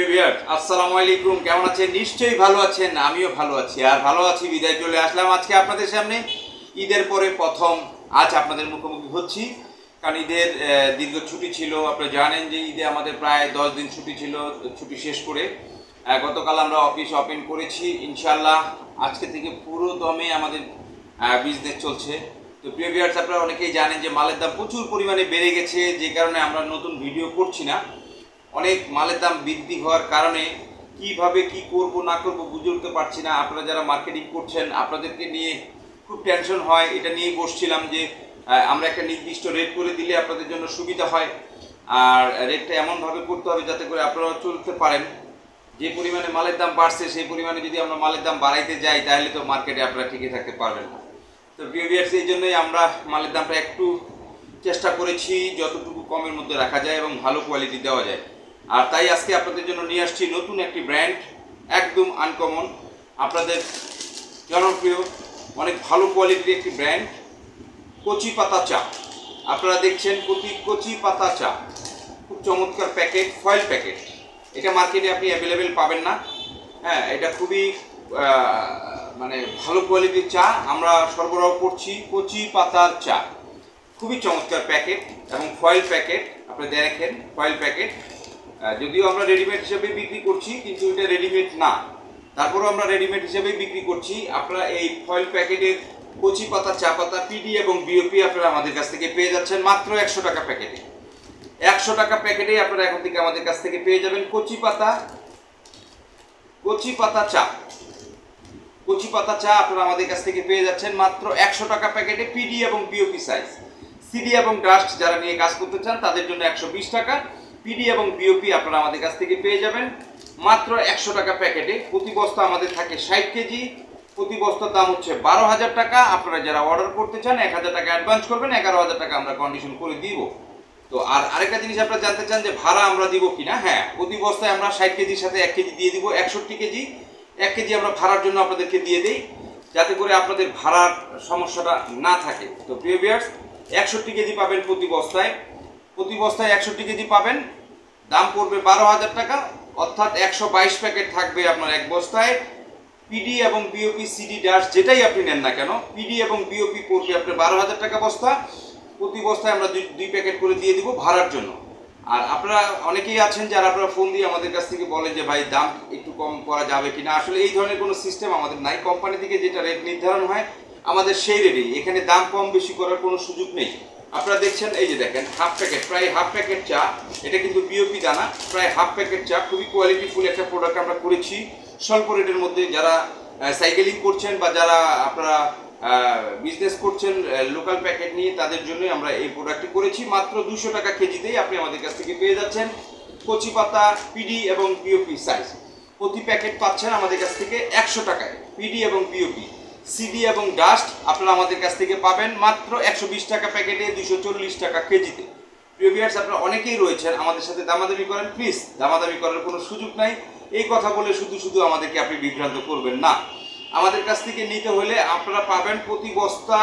আসসালামু আলাইকুম, কেমন আছেন? নিশ্চয়ই ভালো আছেন, আমিও ভালো আছি। আর ভালো আছি বিদায় চলে আসলাম আজকে আপনাদের সামনে ঈদের পরে প্রথম আজ আপনাদের মুখোমুখি হচ্ছি। কারণ ঈদের দীর্ঘ ছুটি ছিল, আপনারা জানেন যে ঈদে আমাদের প্রায় 10 দিন ছুটি ছিল। ছুটি শেষ করে গতকাল আমরা অফিস ওপেন করেছি। ইনশাল্লাহ আজকে থেকে পুরো দমে আমাদের বিজনেস চলছে। তো প্রিয় ভিউয়ার্স, আপনারা অনেকেই জানেন যে মালের দাম প্রচুর পরিমাণে বেড়ে গেছে, যে কারণে আমরা নতুন ভিডিও করছি না। অনেক মালের দাম বৃদ্ধি হওয়ার কারণে কিভাবে কি করব না করব বুঝে উঠতে পারছি না। আপনারা যারা মার্কেটিং করছেন আপনাদেরকে নিয়ে খুব টেনশন হয়। এটা নিয়েই বসছিলাম যে আমরা একটা নির্দিষ্ট রেট করে দিলে আপনাদের জন্য সুবিধা হয়, আর রেটটা এমনভাবে করতে হবে যাতে করে আপনারা চলতে পারেন। যে পরিমাণে মালের দাম বাড়ছে সেই পরিমাণে যদি আমরা মালের দাম বাড়াইতে যাই তাহলে তো মার্কেটে আপনারা টিকে থাকতে পারবেন না। তো ভিউয়ার্স, এই জন্যই আমরা মালের দামটা একটু চেষ্টা করেছি যতটুকু কমের মধ্যে রাখা যায় এবং ভালো কোয়ালিটি দেওয়া যায়। আর তাই আজকে আপনাদের জন্য নিয়ে আসছি নতুন একটি ব্র্যান্ড, একদম আনকমন, আপনাদের জনপ্রিয়, অনেক ভালো কোয়ালিটির একটি ব্র্যান্ড, কচি পাতা চা। আপনারা দেখছেন কচি পাতা চা, খুব চমৎকার প্যাকেট, ফয়েল প্যাকেট। এটা মার্কেটে আপনি অ্যাভেলেবেল পাবেন না। হ্যাঁ, এটা খুবই মানে ভালো কোয়ালিটির চা আমরা সরবরাহ করছি। কচি পাতার চা, খুবই চমৎকার প্যাকেট এবং ফয়েল প্যাকেট। আপনি দেখেন ফয়েল প্যাকেট, যদিও আমরা রেডিমেড হিসেবে বিক্রি করছি কিন্তু এটা রেডিমেড না, তারপরেও আমরা রেডিমেড হিসেবে বিক্রি করছি। আপনারা এই ফয়েল প্যাকেটের কচি পাতা চা পাতা পিডি এবং বিওপি আপনারা আমাদের কাছ থেকে পেয়ে যাচ্ছেন মাত্র 100 টাকা প্যাকেটে। 100 টাকা প্যাকেটে আপনারা এখন থেকে আমাদের কাছ থেকে পেয়ে যাবেন কচি পাতা চা। কচি পাতা চা আপনারা আমাদের কাছ থেকে পেয়ে যাচ্ছেন মাত্র 100 টাকা প্যাকেটে, পিডি এবং বিওপি সাইজ। সিডি এবং ডাস্ট যারা নিয়ে কাজ করতে চান তাদের জন্য 120 টাকা। পিডি এবং বিওপি আপনারা আমাদের কাছ থেকে পেয়ে যাবেন মাত্র 100 টাকা প্যাকেটে। প্রতি বস্তা আমাদের থাকে 60 কেজি, প্রতি বস্তার দাম হচ্ছে 12,000 টাকা। আপনারা যারা অর্ডার করতে চান 1,000 টাকা অ্যাডভান্স করবেন, 11,000 টাকা আমরা কন্ডিশন করে দিব। তো আর আরেকটা জিনিস আপনারা জানতে চান যে ভাড়া আমরা দিব কিনা। হ্যাঁ, প্রতি বস্তায় আমরা 60 কেজির সাথে 1 কেজি দিয়ে দিব, 61 কেজি। 1 কেজি আমরা ভাড়ার জন্য আপনাদেরকে দিয়ে দিই যাতে করে আপনাদের ভাড়ার সমস্যাটা না থাকে। তো প্রিয় ভিউয়ার্স, 61 কেজি পাবেন প্রতি বস্তায়। প্রতি বস্তায় 61 কেজি পাবেন, দাম পড়বে 12,000 টাকা, অর্থাৎ 122 প্যাকেট থাকবে আপনার এক বস্তায়। পিডি এবং বিওপি সিডি ডাস্ট যেটাই আপনি নেন না কেন, পিডি এবং বিওপি পড়বে আপনার 12,000 টাকা বস্তা। প্রতি বস্তায় আমরা দুই প্যাকেট করে দিয়ে দিব ভাড়ার জন্য। আর আপনারা অনেকেই আছেন যারা আপনারা ফোন দিয়ে আমাদের কাছ থেকে বলেন যে ভাই দাম একটু কম করা যাবে কিনা। আসলে এই ধরনের কোনো সিস্টেম আমাদের নাই। কোম্পানি থেকে যেটা রেট নির্ধারণ হয় আমাদের সেই রেটেই, এখানে দাম কম বেশি করার কোনো সুযোগ নেই। আপনারা দেখছেন, এই যে দেখেন হাফ প্যাকেট, প্রায় হাফ প্যাকেট চা। এটা কিন্তু বিওপি দানা, প্রায় হাফ প্যাকেট চা। খুবই কোয়ালিটিফুল একটা প্রোডাক্ট আমরা করেছি স্বল্প রেটের মধ্যে। যারা সাইকেলিং করছেন বা যারা আপনারা বিজনেস করছেন লোকাল প্যাকেট নিয়ে, তাদের জন্যই আমরা এই প্রোডাক্টটি করেছি। মাত্র 200 টাকা কেজিতেই আপনি আমাদের কাছ থেকে পেয়ে যাচ্ছেন কচি পাতা পিডি এবং বিওপি সাইজ। প্রতি প্যাকেট পাচ্ছেন আমাদের কাছ থেকে 100 টাকায়। পিডি এবং বিওপি সিডি এবং ডাস্ট আপনারা আমাদের কাছ থেকে পাবেন মাত্র 120 টাকা প্যাকেটে, 240 টাকা কেজিতে। প্রিয় ভিউয়ার্স, আপনারা অনেকেই রয়েছেন আমাদের সাথে দামাদামি করেন। প্লিজ, দামাদামি করার কোনো সুযোগ নাই। এই কথা বলে শুধু আমাদেরকে আপনি বিভ্রান্ত করবেন না। আমাদের কাছ থেকে নিতে হলে আপনারা পাবেন প্রতি বস্তা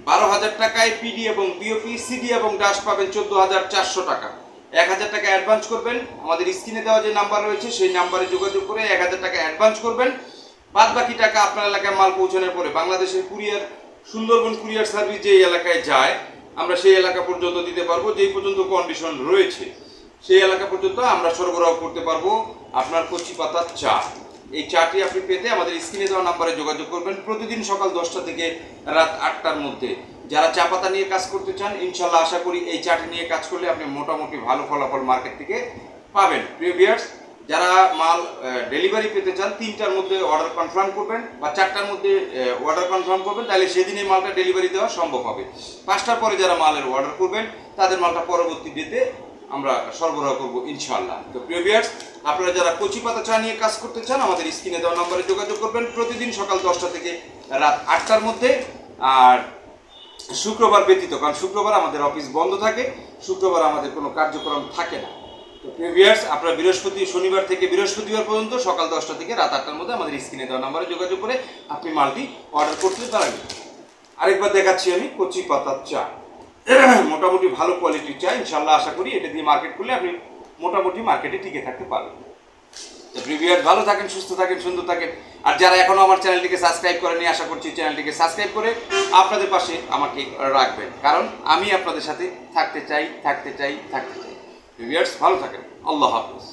12,000 টাকায়। পিডি এবং বিওপি সিডি এবং ডাস্ট পাবেন 14,400 টাকা। 1,000 টাকা অ্যাডভান্স করবেন। আমাদের স্ক্রিনে দেওয়া যে নাম্বার রয়েছে সেই নাম্বারে যোগাযোগ করে 1,000 টাকা অ্যাডভান্স করবেন। বাদ বাকি টাকা আপনার এলাকায় মাল পৌঁছানোর পরে বাংলাদেশের কুরিয়ার, সুন্দরবন কুরিয়ার সার্ভিস যে এলাকায় যায় আমরা সেই এলাকা পর্যন্ত দিতে পারবো। যেই পর্যন্ত কন্ডিশন রয়েছে সেই এলাকা পর্যন্ত আমরা সরবরাহ করতে পারবো আপনার কচি পাতার চা। এই চাটি আপনি পেতে আমাদের স্ক্রিনে দেওয়া নাম্বারে যোগাযোগ করবেন। প্রতিদিন সকাল 10টা থেকে রাত 8টার মধ্যে। যারা চা পাতা নিয়ে কাজ করতে চান, ইনশাল্লাহ আশা করি এই চাটি নিয়ে কাজ করলে আপনি মোটামুটি ভালো ফলাফল মার্কেট থেকে পাবেন। প্রিয় ভিউয়ার্স, যারা মাল ডেলিভারি পেতে চান 3টার মধ্যে অর্ডার কনফার্ম করবেন বা 4টার মধ্যে অর্ডার কনফার্ম করবেন, তাহলে সেদিনে মালটা ডেলিভারি দেওয়া সম্ভব হবে। 5টার পরে যারা মালের অর্ডার করবেন তাদের মালটা পরবর্তী ডেতে আমরা সরবরাহ করব ইনশাআল্লাহ। তো প্রিয় ভিউয়ার্স, আপনারা যারা কচি পাতা চা নিয়ে কাজ করতে চান আমাদের স্ক্রিনে দেওয়া নম্বরে যোগাযোগ করবেন প্রতিদিন সকাল 10টা থেকে রাত 8টার মধ্যে। আর শুক্রবার ব্যতীত, কারণ শুক্রবার আমাদের অফিস বন্ধ থাকে, শুক্রবার আমাদের কোনো কার্যক্রম থাকে না। তো প্রিয় ভিউয়ার্স, আপনারা শনিবার থেকে বৃহস্পতিবার পর্যন্ত সকাল 10টা থেকে রাত 8টার মধ্যে আমাদের স্ক্রিনে দেওয়া নম্বরে যোগাযোগ করে আপনি মালটি অর্ডার করতে পারেন। আরেকবার দেখাচ্ছি আমি কচি পাতার চা, মোটামুটি ভালো কোয়ালিটির চা। ইনশাল্লাহ আশা করি এটা দিয়ে মার্কেট করলে আপনি মোটামুটি মার্কেটে টিকে থাকতে পারবেন। তো প্রিভিয়াস ভালো থাকেন, সুস্থ থাকেন, সুন্দর থাকেন। আর যারা এখনো আমার চ্যানেলটিকে সাবস্ক্রাইব করেনি, আশা করছি চ্যানেলটিকে সাবস্ক্রাইব করে আপনাদের পাশে আমাকে রাখবেন, কারণ আমি আপনাদের সাথে থাকতে চাই। প্রিভিয়াস ভালো থাকেন। আল্লাহ হাফেজ।